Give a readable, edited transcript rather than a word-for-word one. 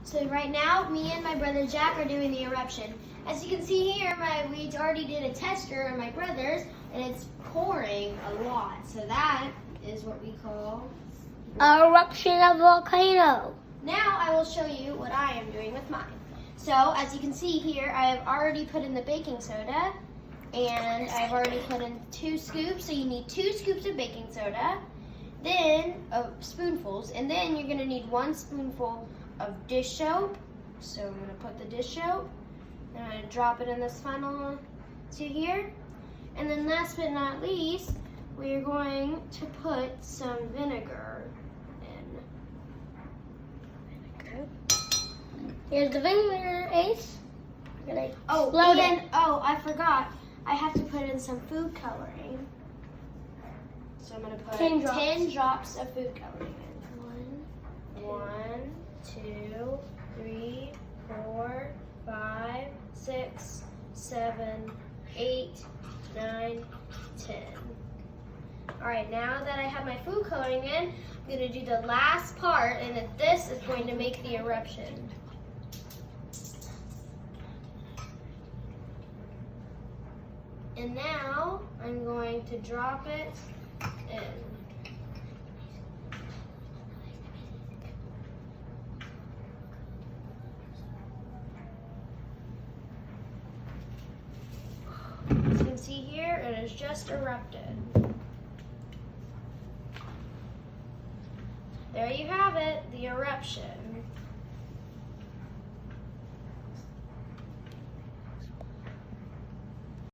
So right now, me and my brother Jack are doing the eruption. As you can see here, we already did a tester on my brother's, and it's pouring a lot. So that is what we call Eruption of volcano. Now I will show you what I am doing with mine. So as you can see here, I have already put in the baking soda, and I've already put in 2 scoops. So you need 2 scoops of baking soda, then spoonfuls, and then you're gonna need 1 spoonful of dish soap. So I'm gonna put the dish soap, and I'm gonna drop it in this funnel to here. And then last but not least, we're going to put some vinegar in. Here's the vinegar, Ace. I forgot. I have to put in some food coloring. So I'm gonna put 10 drops of food coloring in. 1, 2, 3, 4, 5, 6, 7, 8, 9, 10. All right, now that I have my food coloring in, I'm gonna do the last part, and then this is going to make the eruption. And now I'm going to drop it in. As you can see here, it has just erupted. There you have it, the eruption.